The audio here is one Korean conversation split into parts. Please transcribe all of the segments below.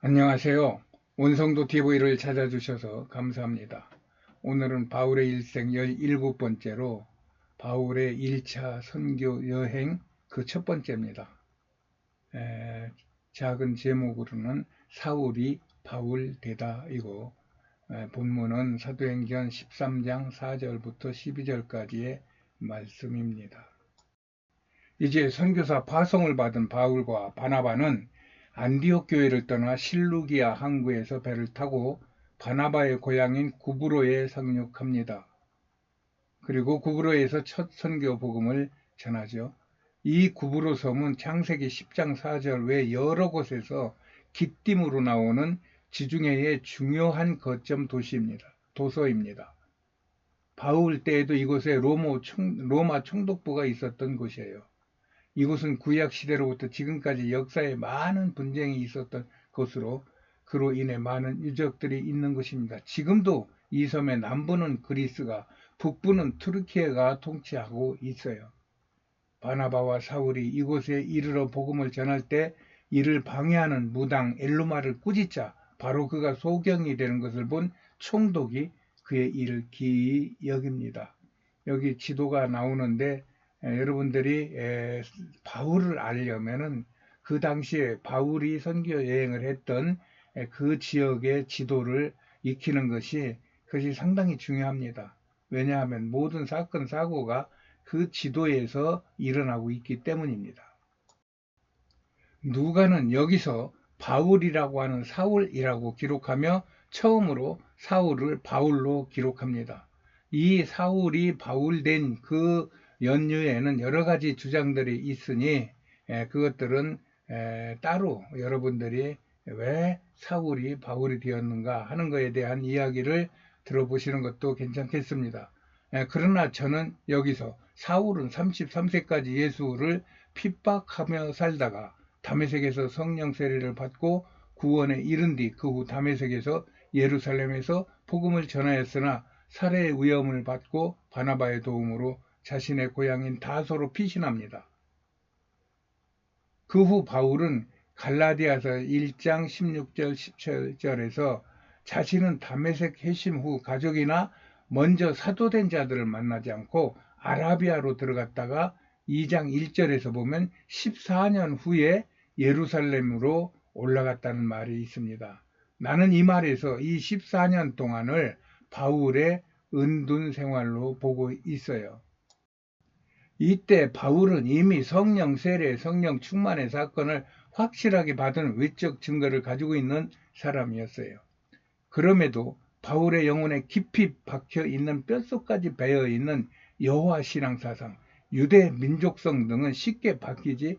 안녕하세요. 온성도 TV를 찾아주셔서 감사합니다. 오늘은 바울의 일생 17번째로 바울의 1차 선교 여행 그 첫 번째입니다. 작은 제목으로는 사울이 바울 되다 이고 본문은 사도행전 13장 4절부터 12절까지의 말씀입니다. 이제 선교사 파송을 받은 바울과 바나바는 안디옥 교회를 떠나 실루기아 항구에서 배를 타고 바나바의 고향인 구브로에 상륙합니다. 그리고 구브로에서 첫 선교 복음을 전하죠. 이 구브로 섬은 창세기 10장 4절 외 여러 곳에서 기띔으로 나오는 지중해의 중요한 거점 도서입니다. 바울 때에도 이곳에 로마 총독부가 있었던 곳이에요. 이곳은 구약 시대로부터 지금까지 역사에 많은 분쟁이 있었던 곳으로 그로 인해 많은 유적들이 있는 곳입니다. 지금도 이 섬의 남부는 그리스가, 북부는 투르키예가 통치하고 있어요. 바나바와 사울이 이곳에 이르러 복음을 전할 때 이를 방해하는 무당 엘루마를 꾸짖자 바로 그가 소경이 되는 것을 본 총독이 그의 일을 기이 여깁니다. 여기 지도가 나오는데 여러분들이 바울을 알려면은 그 당시에 바울이 선교 여행을 했던 그 지역의 지도를 익히는 것이 상당히 중요합니다. 왜냐하면 모든 사건 사고가 그 지도에서 일어나고 있기 때문입니다. 누가는 여기서 바울이라고 하는 사울이라고 기록하며 처음으로 사울을 바울로 기록합니다. 이 사울이 바울된 그 연유에는 여러 가지 주장들이 있으니 그것들은 따로 여러분들이 왜 사울이 바울이 되었는가 하는 것에 대한 이야기를 들어보시는 것도 괜찮겠습니다. 그러나 저는 여기서 사울은 33세까지 예수를 핍박하며 살다가 다메섹에서 성령 세례를 받고 구원에 이른 뒤 그 후 다메섹에서 예루살렘에서 복음을 전하였으나 살해의 위험을 받고 바나바의 도움으로 자신의 고향인 다소로 피신합니다. 그 후 바울은 갈라디아서 1장 16절 17절에서 자신은 다메섹 회심 후 가족이나 먼저 사도된 자들을 만나지 않고 아라비아로 들어갔다가 2장 1절에서 보면 14년 후에 예루살렘으로 올라갔다는 말이 있습니다. 나는 이 말에서 이 14년 동안을 바울의 은둔 생활로 보고 있어요. 이때 바울은 이미 성령 세례, 성령 충만의 사건을 확실하게 받은 외적 증거를 가지고 있는 사람이었어요. 그럼에도 바울의 영혼에 깊이 박혀 있는 뼛속까지 배어 있는 여호와 신앙 사상, 유대 민족성 등은 쉽게 바뀌지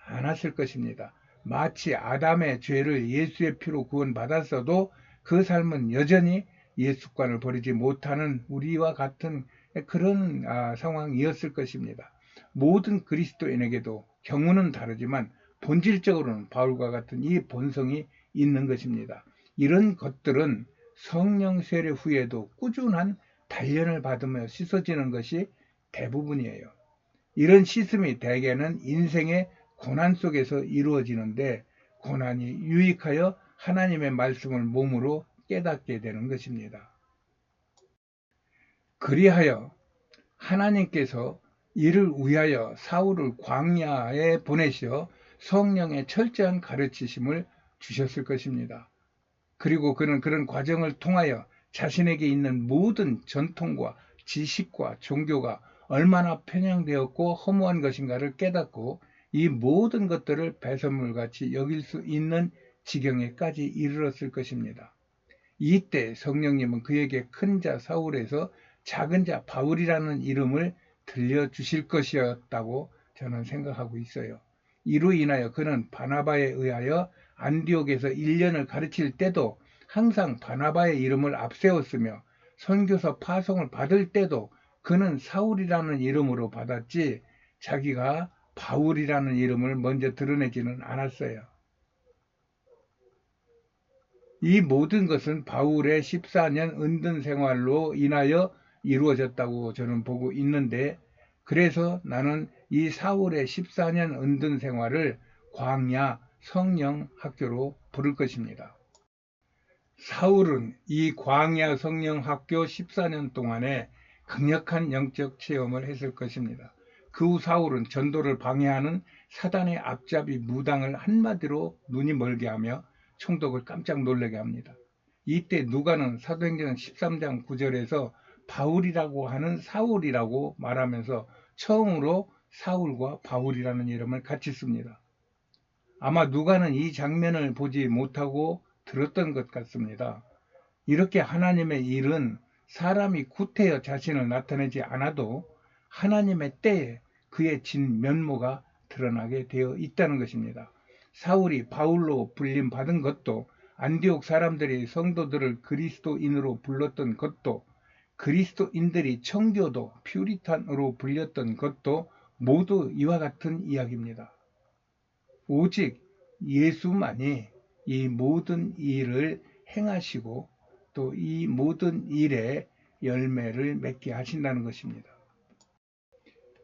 않았을 것입니다. 마치 아담의 죄를 예수의 피로 구원받았어도 그 삶은 여전히 예수관을 버리지 못하는 우리와 같은 그런 상황이었을 것입니다. 모든 그리스도인에게도 경우는 다르지만 본질적으로는 바울과 같은 이 본성이 있는 것입니다. 이런 것들은 성령 세례 후에도 꾸준한 단련을 받으며 씻어지는 것이 대부분이에요. 이런 씻음이 대개는 인생의 고난 속에서 이루어지는데 고난이 유익하여 하나님의 말씀을 몸으로 깨닫게 되는 것입니다. 그리하여 하나님께서 이를 위하여 사울을 광야에 보내시어 성령의 철저한 가르치심을 주셨을 것입니다. 그리고 그는 그런 과정을 통하여 자신에게 있는 모든 전통과 지식과 종교가 얼마나 편향되었고 허무한 것인가를 깨닫고 이 모든 것들을 배설물같이 여길 수 있는 지경에까지 이르렀을 것입니다. 이때 성령님은 그에게 큰 자 사울에서 작은 자 바울이라는 이름을 들려주실 것이었다고 저는 생각하고 있어요. 이로 인하여 그는 바나바에 의하여 안디옥에서 1년을 가르칠 때도 항상 바나바의 이름을 앞세웠으며 선교사 파송을 받을 때도 그는 사울이라는 이름으로 받았지 자기가 바울이라는 이름을 먼저 드러내지는 않았어요. 이 모든 것은 바울의 14년 은둔 생활로 인하여 이루어졌다고 저는 보고 있는데 그래서 나는 이 사울의 14년 은둔 생활을 광야, 성령 학교로 부를 것입니다. 사울은 이 광야 성령 학교 14년 동안에 강력한 영적 체험을 했을 것입니다. 그 후 사울은 전도를 방해하는 사단의 앞잡이 무당을 한마디로 눈이 멀게 하며 총독을 깜짝 놀라게 합니다. 이때 누가는 사도행전 13장 9절에서 바울이라고 하는 사울이라고 말하면서 처음으로 사울과 바울이라는 이름을 같이 씁니다. 아마 누가는 이 장면을 보지 못하고 들었던 것 같습니다. 이렇게 하나님의 일은 사람이 구태여 자신을 나타내지 않아도 하나님의 때에 그의 진면모가 드러나게 되어 있다는 것입니다. 사울이 바울로 불림받은 것도, 안디옥 사람들이 성도들을 그리스도인으로 불렀던 것도, 그리스도인들이 청교도 퓨리탄으로 불렸던 것도 모두 이와 같은 이야기입니다. 오직 예수만이 이 모든 일을 행하시고 또 이 모든 일에 열매를 맺게 하신다는 것입니다.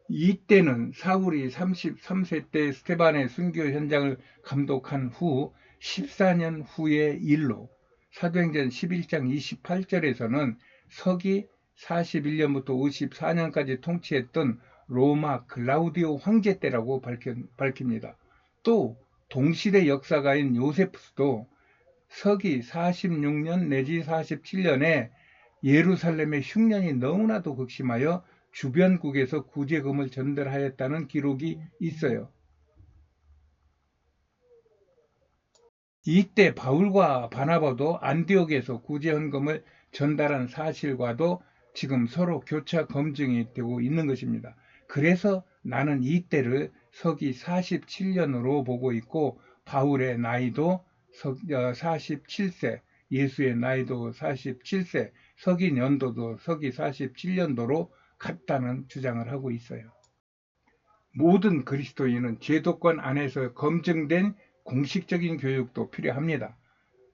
이때는 사울이 33세 때 스데반의 순교 현장을 감독한 후 14년 후의 일로 사도행전 11장 28절에서는 서기 41년부터 54년까지 통치했던 로마 클라우디오 황제 때라고 밝힙니다. 또 동시대 역사가인 요세푸스도 서기 46년 내지 47년에 예루살렘의 흉년이 너무나도 극심하여 주변국에서 구제금을 전달하였다는 기록이 있어요. 이때 바울과 바나바도 안디옥에서 구제헌금을 전달한 사실과도 지금 서로 교차 검증이 되고 있는 것입니다. 그래서 나는 이때를 서기 47년으로 보고 있고 바울의 나이도 47세, 예수의 나이도 47세, 서기 년도도 서기 47년도로 같다는 주장을 하고 있어요. 모든 그리스도인은 제도권 안에서 검증된 공식적인 교육도 필요합니다.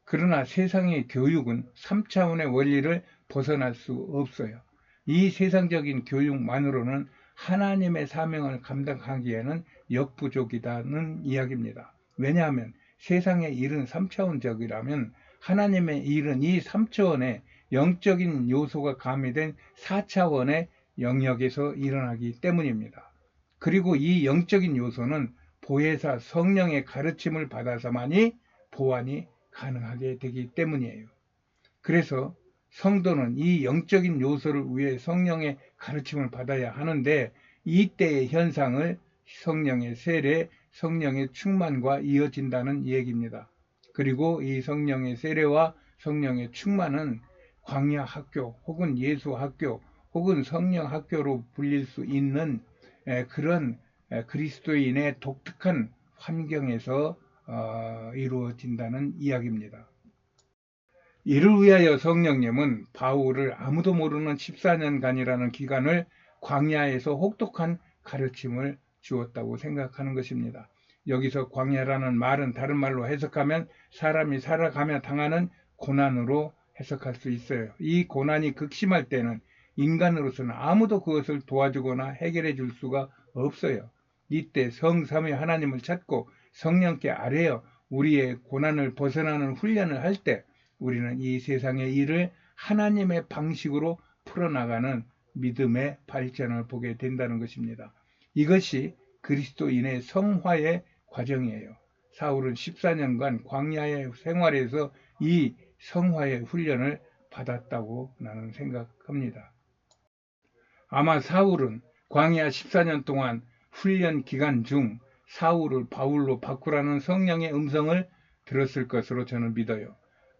그러나 세상의 교육은 3차원의 원리를 벗어날 수 없어요. 이 세상적인 교육만으로는 하나님의 사명을 감당하기에는 역부족이라는 이야기입니다. 왜냐하면 세상의 일은 3차원적이라면 하나님의 일은 이 3차원의 영적인 요소가 가미된 4차원의 영역에서 일어나기 때문입니다. 그리고 이 영적인 요소는 보혜사 성령의 가르침을 받아서만이 보완이 가능하게 되기 때문이에요. 그래서 성도는 이 영적인 요소를 위해 성령의 가르침을 받아야 하는데 이때의 현상을 성령의 세례, 성령의 충만과 이어진다는 얘기입니다. 그리고 이 성령의 세례와 성령의 충만은 광야 학교 혹은 예수 학교 혹은 성령 학교로 불릴 수 있는 그런 그리스도인의 독특한 환경에서 이루어진다는 이야기입니다. 이를 위하여 성령님은 바울을 아무도 모르는 14년간이라는 기간을 광야에서 혹독한 가르침을 주었다고 생각하는 것입니다. 여기서 광야라는 말은 다른 말로 해석하면 사람이 살아가며 당하는 고난으로 해석할 수 있어요. 이 고난이 극심할 때는 인간으로서는 아무도 그것을 도와주거나 해결해 줄 수가 없어요. 이때 성삼위 하나님을 찾고 성령께 아뢰어 우리의 고난을 벗어나는 훈련을 할 때 우리는 이 세상의 일을 하나님의 방식으로 풀어나가는 믿음의 발전을 보게 된다는 것입니다. 이것이 그리스도인의 성화의 과정이에요. 사울은 14년간 광야의 생활에서 이 성화의 훈련을 받았다고 나는 생각합니다. 아마 사울은 광야 14년 동안 훈련 기간 중 사울을 바울로 바꾸라는 성령의 음성을 들었을 것으로 저는 믿어요.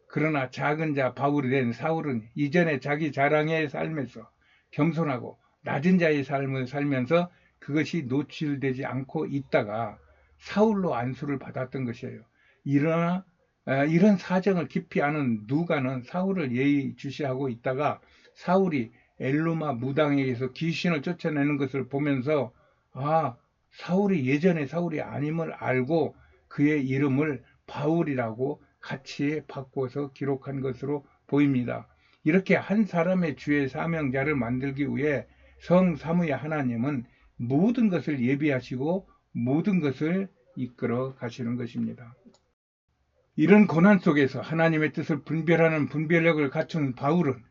그러나 작은 자 바울이 된 사울은 이전에 자기 자랑의 삶에서 겸손하고 낮은 자의 삶을 살면서 그것이 노출되지 않고 있다가 사울로 안수를 받았던 것이에요. 이런 사정을 깊이 아는 누가는 사울을 예의주시하고 있다가 사울이 엘루마 무당에게서 귀신을 쫓아내는 것을 보면서 사울이 예전에 사울이 아님을 알고 그의 이름을 바울이라고 같이 바꿔서 기록한 것으로 보입니다. 이렇게 한 사람의 주의 사명자를 만들기 위해 성삼위의 하나님은 모든 것을 예비하시고 모든 것을 이끌어 가시는 것입니다. 이런 고난 속에서 하나님의 뜻을 분별하는 분별력을 갖춘 바울은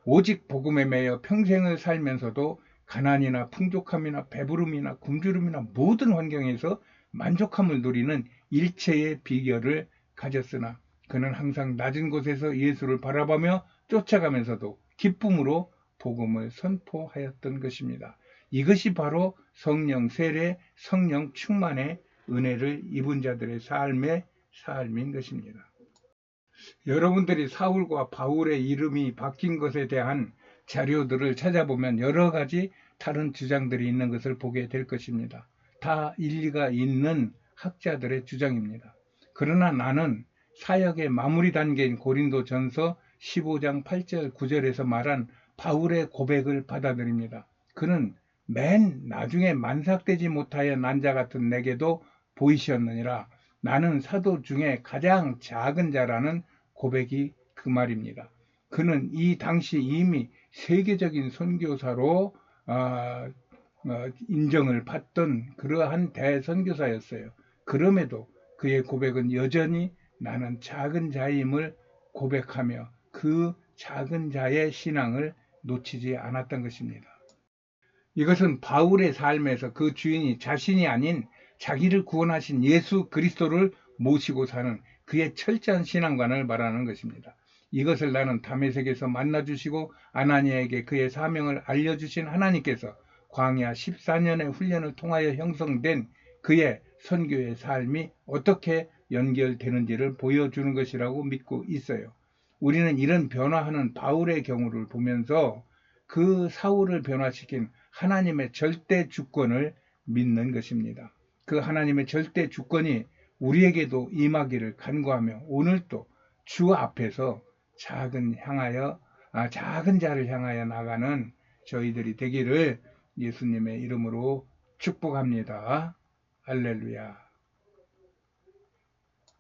오직 복음에 매여 평생을 살면서도 가난이나 풍족함이나 배부름이나 굶주림이나 모든 환경에서 만족함을 누리는 일체의 비결을 가졌으나 그는 항상 낮은 곳에서 예수를 바라보며 쫓아가면서도 기쁨으로 복음을 선포하였던 것입니다. 이것이 바로 성령 세례, 성령 충만의 은혜를 입은 자들의 삶인 것입니다. 여러분들이 사울과 바울의 이름이 바뀐 것에 대한 자료들을 찾아보면 여러 가지 다른 주장들이 있는 것을 보게 될 것입니다. 다 일리가 있는 학자들의 주장입니다. 그러나 나는 사역의 마무리 단계인 고린도전서 15장 8절 9절에서 말한 바울의 고백을 받아들입니다. 그는 맨 나중에 만삭되지 못하여 난 자 같은 내게도 보이셨느니라. 나는 사도 중에 가장 작은 자라는 고백이 그 말입니다. 그는 이 당시 이미 세계적인 선교사로 인정을 받던 그러한 대선교사였어요. 그럼에도 그의 고백은 여전히 나는 작은 자임을 고백하며 그 작은 자의 신앙을 놓치지 않았던 것입니다. 이것은 바울의 삶에서 그 주인이 자신이 아닌 자기를 구원하신 예수 그리스도를 모시고 사는 그의 철저한 신앙관을 말하는 것입니다. 이것을 나는 다메섹에서 만나주시고 아나니아에게 그의 사명을 알려주신 하나님께서 광야 14년의 훈련을 통하여 형성된 그의 선교의 삶이 어떻게 연결되는지를 보여주는 것이라고 믿고 있어요. 우리는 이런 변화하는 바울의 경우를 보면서 그 사울을 변화시킨 하나님의 절대 주권을 믿는 것입니다. 그 하나님의 절대 주권이 우리에게도 임하기를 간구하며 오늘도 주 앞에서 작은 자를 향하여 나가는 저희들이 되기를 예수님의 이름으로 축복합니다. 할렐루야.